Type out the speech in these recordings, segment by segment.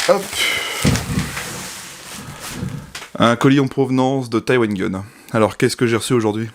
Hop. Un colis en provenance de Taiwan Gun. Alors, qu'est-ce que j'ai reçu aujourd'hui ?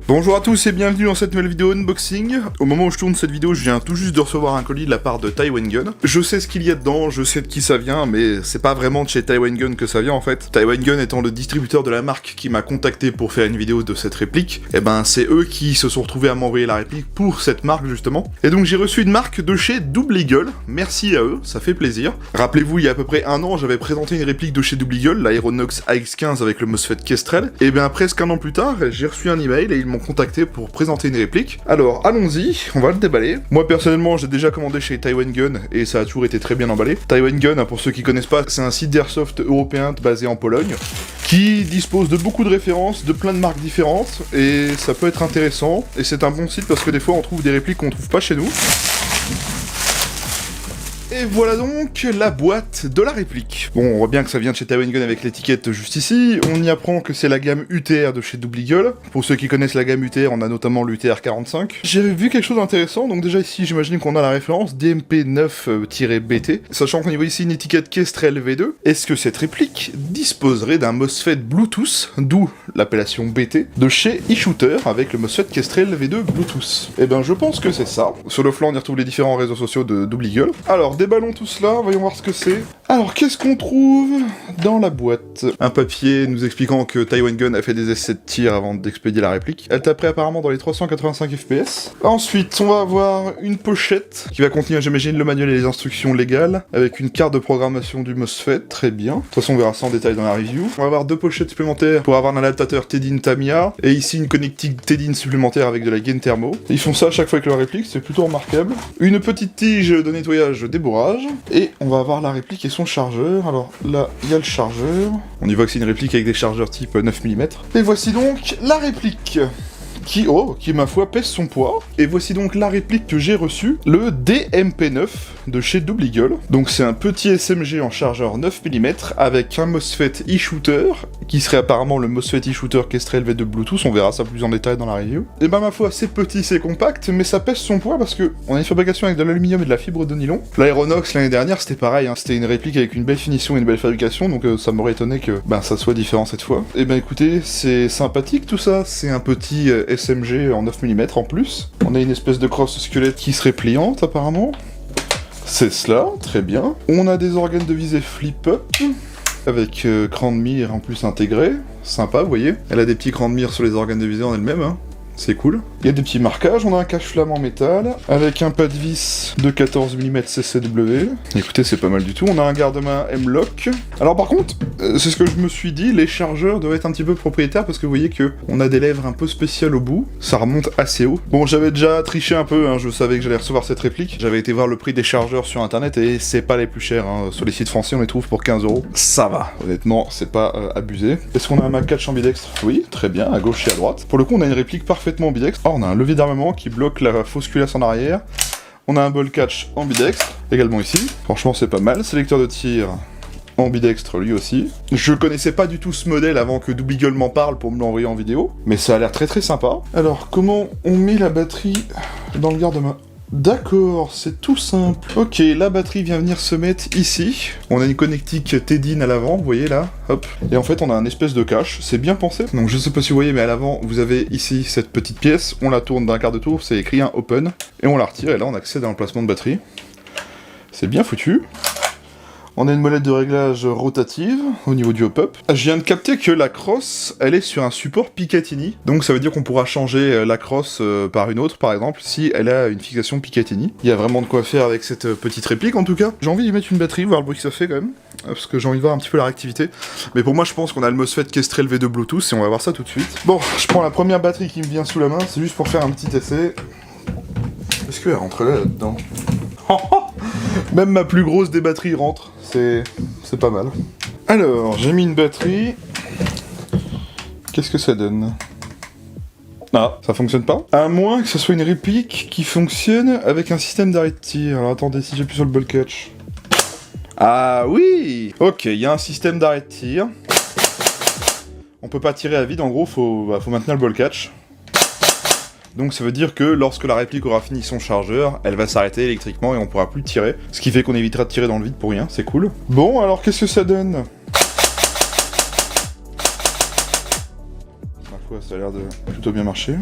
Bonjour à tous et bienvenue dans cette nouvelle vidéo unboxing. Au moment où je tourne cette vidéo, je viens tout juste de recevoir un colis de la part de Taiwan Gun. Je sais ce qu'il y a dedans, je sais de qui ça vient, mais c'est pas vraiment de chez Taiwan Gun que ça vient en fait. Taiwan Gun étant le distributeur de la marque qui m'a contacté pour faire une vidéo de cette réplique, et ben c'est eux qui se sont retrouvés à m'envoyer la réplique pour cette marque justement. Et donc j'ai reçu une marque de chez Double Eagle, merci à eux, ça fait plaisir. Rappelez-vous, il y a à peu près un an, j'avais présenté une réplique de chez Double Eagle, l'Aeronox AX15 avec le MOSFET Kestrel, et bien presque un an plus tard, j'ai reçu un email et ils m'ont contacté pour présenter une réplique. Alors allons-y, on va le déballer. Moi personnellement j'ai déjà commandé chez Taiwan Gun et ça a toujours été très bien emballé. Taiwan Gun, pour ceux qui connaissent pas, c'est un site d'airsoft européen basé en Pologne qui dispose de beaucoup de références, de plein de marques différentes et ça peut être intéressant et c'est un bon site parce que des fois on trouve des répliques qu'on trouve pas chez nous. Et voilà donc la boîte de la réplique. Bon, on voit bien que ça vient de chez Taiwan Gun avec l'étiquette juste ici. On y apprend que c'est la gamme UTR de chez Double Eagle. Pour ceux qui connaissent la gamme UTR, on a notamment l'UTR 45. J'ai vu quelque chose d'intéressant, donc déjà ici j'imagine qu'on a la référence DMP9-BT. Sachant qu'on y voit ici une étiquette Kestrel V2. Est-ce que cette réplique disposerait d'un MOSFET Bluetooth, d'où l'appellation BT, de chez eShooter avec le MOSFET Kestrel V2 Bluetooth? Eh ben je pense que c'est ça. Sur le flanc on y retrouve les différents réseaux sociaux de Double Eagle. Alors, déballons tout cela, voyons voir ce que c'est. Alors, qu'est-ce qu'on trouve dans la boîte? Un papier nous expliquant que Taiwan Gun a fait des essais de tir avant d'expédier la réplique. Elle taperait apparemment dans les 385 FPS. Ensuite, on va avoir une pochette qui va contenir, j'imagine, le manuel et les instructions légales, avec une carte de programmation du MOSFET, très bien. De toute façon, on verra ça en détail dans la review. On va avoir deux pochettes supplémentaires pour avoir un adaptateur Tedin Tamiya, et ici une connectique Tedin supplémentaire avec de la gain thermo. Ils font ça à chaque fois avec leur réplique, c'est plutôt remarquable. Une petite tige de nettoyage débourrage, et on va avoir la réplique et son chargeur. Alors là, il y a le chargeur. On y voit que c'est une réplique avec des chargeurs type 9 mm. Et voici donc la réplique qui, ma foi, pèse son poids. Et voici donc la réplique que j'ai reçue, le DMP9 de chez Double Eagle. Donc c'est un petit SMG en chargeur 9 mm avec un MOSFET eShooter, qui serait apparemment le MOSFET eShooter Kestrel V2 Bluetooth, on verra ça plus en détail dans la review. Et ben ma foi, c'est petit, c'est compact, mais ça pèse son poids parce que on a une fabrication avec de l'aluminium et de la fibre de nylon. L'Aeronox l'année dernière c'était pareil, c'était une réplique avec une belle finition et une belle fabrication, donc ça m'aurait étonné que ça soit différent cette fois. Et ben écoutez, c'est sympathique tout ça, c'est un petit SMG en 9 mm en plus. On a une espèce de crosse squelette qui serait pliante apparemment. C'est cela, très bien. On a des organes de visée flip-up, avec cran de mire en plus intégré. Sympa, vous voyez. Elle a des petits crans de mire sur les organes de visée en elle-même, hein. C'est cool. Il y a des petits marquages, on a un cache-flamme en métal, avec un pas de vis de 14 mm CCW. Écoutez, c'est pas mal du tout. On a un garde-main M-Lock. Alors par contre, c'est ce que je me suis dit, les chargeurs doivent être un petit peu propriétaires, parce que vous voyez que on a des lèvres un peu spéciales au bout. Ça remonte assez haut. Bon, j'avais déjà triché un peu, hein, je savais que j'allais recevoir cette réplique. J'avais été voir le prix des chargeurs sur internet, et c'est pas les plus chers, hein. Sur les sites français, on les trouve pour 15 €. Ça va, honnêtement, c'est pas abusé. Est-ce qu'on a un Mag 4 ambidextre? Oui, très bien, à gauche et à droite. Pour le coup, on a une réplique parfaitement ambidextre. Oh, on a un levier d'armement qui bloque la fausse culasse en arrière. On a un ball catch ambidextre, également ici. Franchement, c'est pas mal. Sélecteur de tir ambidextre, lui aussi. Je connaissais pas du tout ce modèle avant que Double Eagle m'en parle pour me l'envoyer en vidéo, mais ça a l'air très très sympa. Alors, comment on met la batterie dans le garde-main? D'accord, c'est tout simple. Ok, la batterie vient venir se mettre ici. On a une connectique Tedin à l'avant, vous voyez là, hop. Et en fait, on a un espèce de cache, c'est bien pensé. Donc je sais pas si vous voyez, mais à l'avant, vous avez ici cette petite pièce. On la tourne d'un quart de tour, c'est écrit un open. Et on la retire, et là on accède à l'emplacement de batterie. C'est bien foutu. On a une molette de réglage rotative au niveau du hop-up. Je viens de capter que la crosse, elle est sur un support Picatinny. Donc ça veut dire qu'on pourra changer la crosse par une autre, par exemple, si elle a une fixation Picatinny. Il y a vraiment de quoi faire avec cette petite réplique, en tout cas. J'ai envie d'y mettre une batterie, voir le bruit que ça fait, quand même. Parce que j'ai envie de voir un petit peu la réactivité. Mais pour moi, je pense qu'on a le MOSFET Kestrel V2 Bluetooth, et on va voir ça tout de suite. Bon, je prends la première batterie qui me vient sous la main, c'est juste pour faire un petit essai. Est-ce qu'elle rentre là-dedans? Même ma plus grosse des batteries rentre, c'est pas mal. Alors, j'ai mis une batterie. Qu'est-ce que ça donne? Ah, ça fonctionne pas? À moins que ce soit une réplique qui fonctionne avec un système d'arrêt de tir. Alors attendez, si j'appuie sur le ball catch. Ah oui! Ok, il y a un système d'arrêt de tir. On peut pas tirer à vide, en gros, faut maintenir le ball catch. Donc ça veut dire que lorsque la réplique aura fini son chargeur, elle va s'arrêter électriquement et on pourra plus tirer. Ce qui fait qu'on évitera de tirer dans le vide pour rien, c'est cool. Bon, alors qu'est-ce que ça donne? Ma foi, ça a l'air de plutôt bien marcher.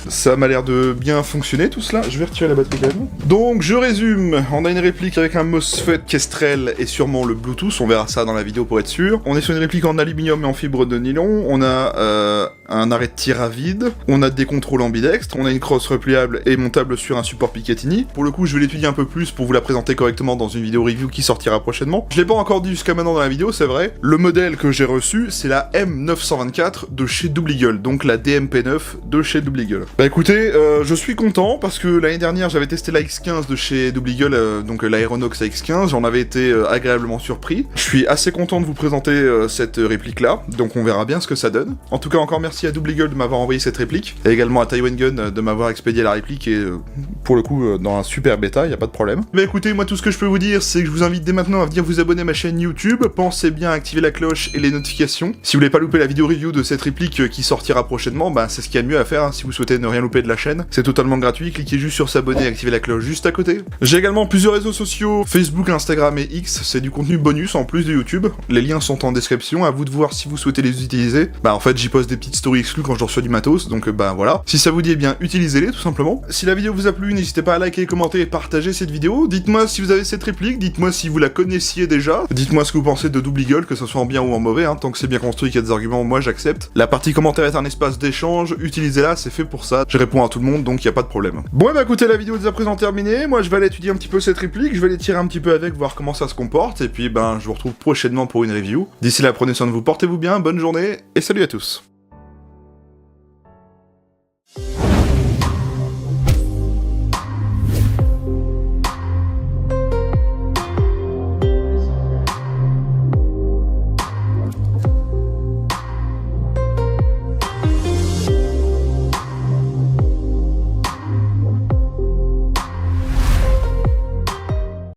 Ça m'a l'air de bien fonctionner tout cela, je vais retirer la batterie quand même. Donc je résume, on a une réplique avec un MOSFET Kestrel et sûrement le Bluetooth, on verra ça dans la vidéo pour être sûr. On est sur une réplique en aluminium et en fibre de nylon, on a un arrêt de tir à vide, on a des contrôles ambidextres, on a une crosse repliable et montable sur un support Picatinny. Pour le coup je vais l'étudier un peu plus pour vous la présenter correctement dans une vidéo review qui sortira prochainement. Je l'ai pas encore dit jusqu'à maintenant dans la vidéo, c'est vrai. Le modèle que j'ai reçu c'est la M924 de chez Double Eagle, donc la DMP9 de chez Double Eagle. Bah écoutez, je suis content parce que l'année dernière j'avais testé la X15 de chez Double Eagle, donc l'Aeronox X15, j'en avais été agréablement surpris. Je suis assez content de vous présenter cette réplique là, donc on verra bien ce que ça donne. En tout cas encore merci à Double Eagle de m'avoir envoyé cette réplique, et également à Taiwan Gun de m'avoir expédié la réplique, et pour le coup dans un super bêta, y a pas de problème. Mais écoutez, moi tout ce que je peux vous dire c'est que je vous invite dès maintenant à venir vous abonner à ma chaîne YouTube, pensez bien à activer la cloche et les notifications. Si vous voulez pas louper la vidéo review de cette réplique qui sortira prochainement, bah c'est ce qu'il y a de mieux à faire hein, si vous souhaitez ne rien louper de la chaîne, c'est totalement gratuit, cliquez juste sur s'abonner et activez la cloche juste à côté. J'ai également plusieurs réseaux sociaux, Facebook, Instagram et X, c'est du contenu bonus en plus de YouTube, les liens sont en description, à vous de voir si vous souhaitez les utiliser. Bah en fait j'y poste des petites stories exclues quand je reçois du matos, donc bah voilà. Si ça vous dit, eh bien utilisez-les tout simplement. Si la vidéo vous a plu, n'hésitez pas à liker, commenter et partager cette vidéo, dites-moi si vous avez cette réplique, dites-moi si vous la connaissiez déjà, dites-moi ce que vous pensez de Double Eagle, que ce soit en bien ou en mauvais, hein, tant que c'est bien construit, qu'il y a des arguments, moi j'accepte. La partie commentaire est un espace d'échange, utilisez-la, c'est fait pour ça, je réponds à tout le monde, donc y a pas de problème. Bon et bah écoutez, la vidéo est à présent terminée, moi je vais aller étudier un petit peu cette réplique, je vais aller tirer un petit peu avec, voir comment ça se comporte, et puis ben je vous retrouve prochainement pour une review. D'ici là, prenez soin de vous, portez-vous bien, bonne journée, et salut à tous.